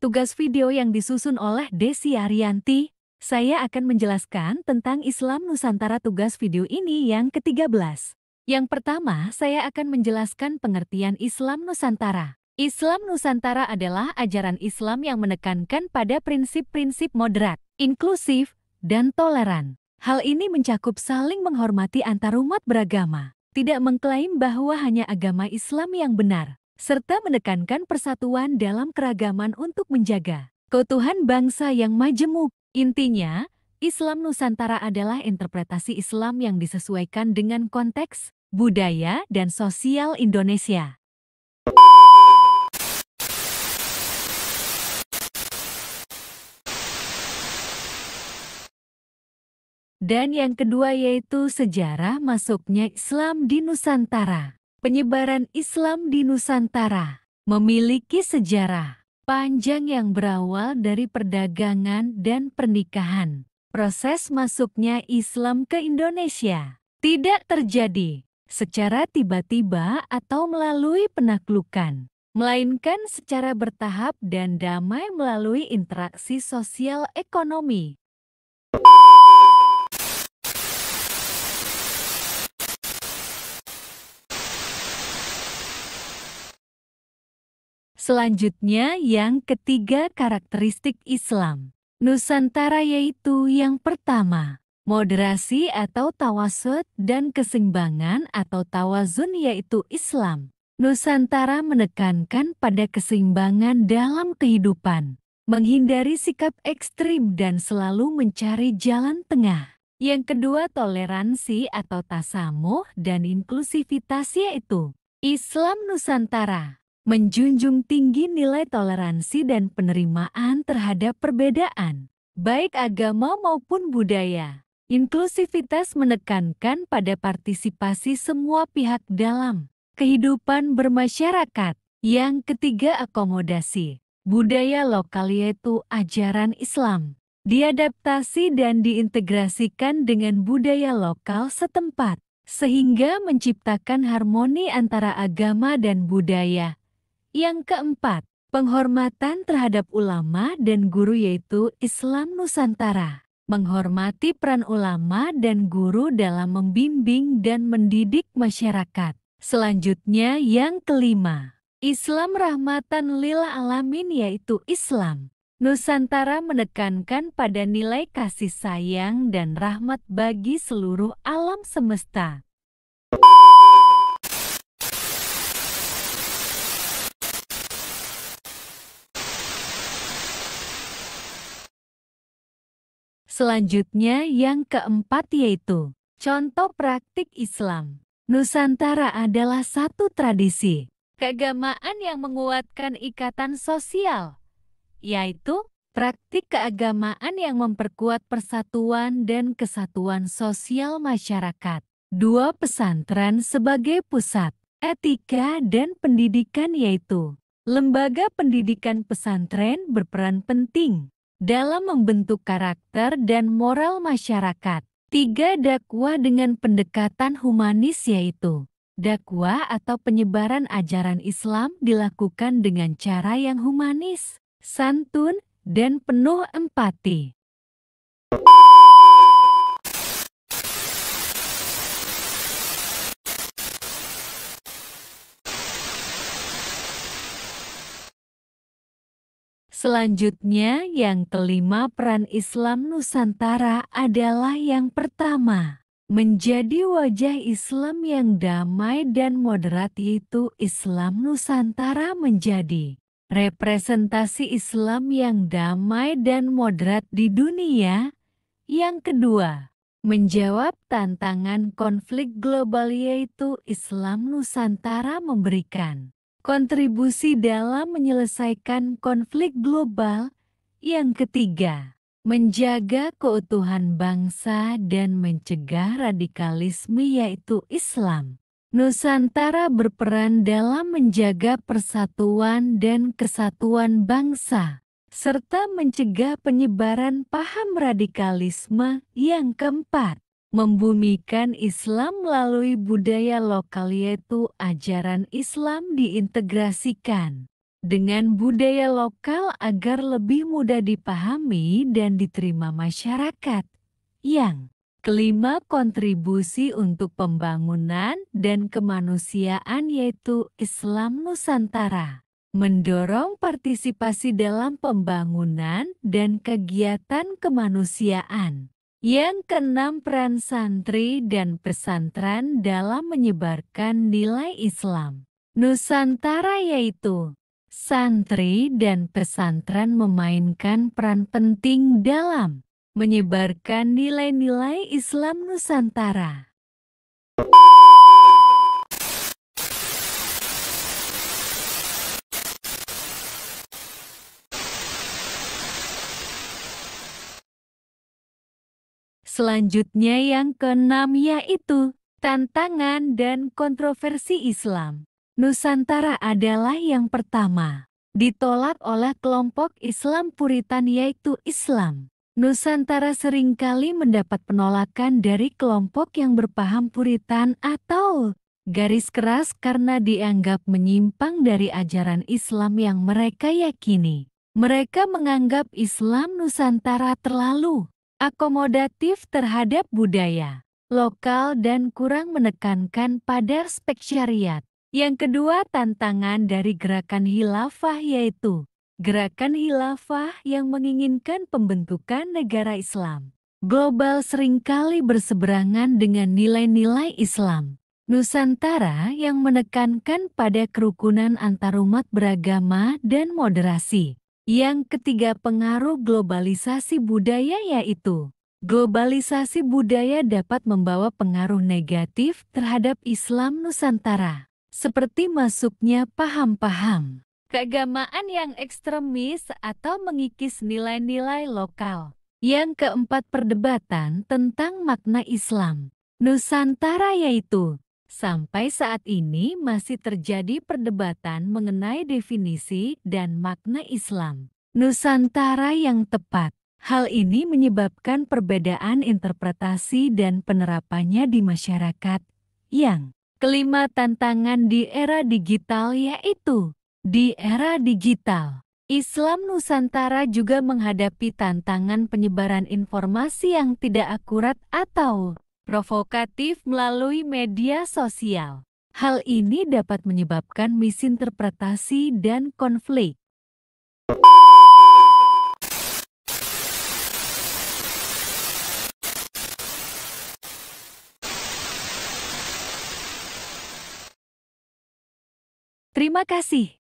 tugas video yang disusun oleh Desi Arianti. Saya akan menjelaskan tentang Islam Nusantara. Tugas video ini yang ke-13. Yang pertama, saya akan menjelaskan pengertian Islam Nusantara. Islam Nusantara adalah ajaran Islam yang menekankan pada prinsip-prinsip moderat, inklusif, dan toleran. Hal ini mencakup saling menghormati antarumat beragama, tidak mengklaim bahwa hanya agama Islam yang benar, serta menekankan persatuan dalam keragaman untuk menjaga keutuhan bangsa yang majemuk. Intinya, Islam Nusantara adalah interpretasi Islam yang disesuaikan dengan konteks, budaya, dan sosial Indonesia. Dan yang kedua yaitu sejarah masuknya Islam di Nusantara. Penyebaran Islam di Nusantara memiliki sejarah panjang yang berawal dari perdagangan dan pernikahan. Proses masuknya Islam ke Indonesia tidak terjadi secara tiba-tiba atau melalui penaklukan, melainkan secara bertahap dan damai melalui interaksi sosial ekonomi. Selanjutnya yang ketiga, karakteristik Islam Nusantara yaitu yang pertama, moderasi atau tawasud dan keseimbangan atau tawazun yaitu Islam Nusantara menekankan pada keseimbangan dalam kehidupan, menghindari sikap ekstrim dan selalu mencari jalan tengah. Yang kedua, toleransi atau tasamuh dan inklusivitas yaitu Islam Nusantara menjunjung tinggi nilai toleransi dan penerimaan terhadap perbedaan, baik agama maupun budaya. Inklusivitas menekankan pada partisipasi semua pihak dalam kehidupan bermasyarakat. Yang ketiga, akomodasi budaya lokal yaitu ajaran Islam diadaptasi dan diintegrasikan dengan budaya lokal setempat, sehingga menciptakan harmoni antara agama dan budaya. Yang keempat, penghormatan terhadap ulama dan guru yaitu Islam Nusantara menghormati peran ulama dan guru dalam membimbing dan mendidik masyarakat. Selanjutnya yang kelima, Islam rahmatan lil alamin yaitu Islam Nusantara menekankan pada nilai kasih sayang dan rahmat bagi seluruh alam semesta. Selanjutnya yang keempat yaitu contoh praktik Islam Nusantara adalah satu tradisi keagamaan yang menguatkan ikatan sosial, yaitu praktik keagamaan yang memperkuat persatuan dan kesatuan sosial masyarakat. Dua, pesantren sebagai pusat etika dan pendidikan yaitu lembaga pendidikan pesantren berperan penting dalam membentuk karakter dan moral masyarakat. Tiga, dakwah dengan pendekatan humanis yaitu dakwah atau penyebaran ajaran Islam dilakukan dengan cara yang humanis, santun, dan penuh empati. Selanjutnya yang kelima, peran Islam Nusantara adalah yang pertama, menjadi wajah Islam yang damai dan moderat yaitu Islam Nusantara menjadi representasi Islam yang damai dan moderat di dunia. Yang kedua, menjawab tantangan konflik global yaitu Islam Nusantara memberikan kontribusi dalam menyelesaikan konflik global. Yang ketiga, menjaga keutuhan bangsa dan mencegah radikalisme yaitu Islam Nusantara berperan dalam menjaga persatuan dan kesatuan bangsa, serta mencegah penyebaran paham radikalisme. Yang keempat, membumikan Islam melalui budaya lokal yaitu ajaran Islam diintegrasikan dengan budaya lokal agar lebih mudah dipahami dan diterima masyarakat. Yang kelima, kontribusi untuk pembangunan dan kemanusiaan yaitu Islam Nusantara. Mendorong partisipasi dalam pembangunan dan kegiatan kemanusiaan. Yang keenam, peran santri dan pesantren dalam menyebarkan nilai Islam Nusantara yaitu santri dan pesantren memainkan peran penting dalam menyebarkan nilai-nilai Islam Nusantara. Selanjutnya yang keenam yaitu tantangan dan kontroversi Islam Nusantara adalah yang pertama. Ditolak oleh kelompok Islam Puritan yaitu Islam Nusantara seringkali mendapat penolakan dari kelompok yang berpaham Puritan atau garis keras karena dianggap menyimpang dari ajaran Islam yang mereka yakini. Mereka menganggap Islam Nusantara terlalu akomodatif terhadap budaya lokal dan kurang menekankan pada aspek syariat. Yang kedua, tantangan dari gerakan khilafah yaitu gerakan khilafah yang menginginkan pembentukan negara Islam global seringkali berseberangan dengan nilai-nilai Islam Nusantara yang menekankan pada kerukunan antarumat beragama dan moderasi. Yang ketiga, pengaruh globalisasi budaya yaitu globalisasi budaya dapat membawa pengaruh negatif terhadap Islam Nusantara, seperti masuknya paham-paham keagamaan yang ekstremis atau mengikis nilai-nilai lokal. Yang keempat, perdebatan tentang makna Islam Nusantara yaitu sampai saat ini masih terjadi perdebatan mengenai definisi dan makna Islam Nusantara yang tepat. Hal ini menyebabkan perbedaan interpretasi dan penerapannya di masyarakat. Yang kelima, tantangan di era digital yaitu di era digital. Islam Nusantara juga menghadapi tantangan penyebaran informasi yang tidak akurat atau provokatif melalui media sosial. Hal ini dapat menyebabkan misinterpretasi dan konflik. Terima kasih.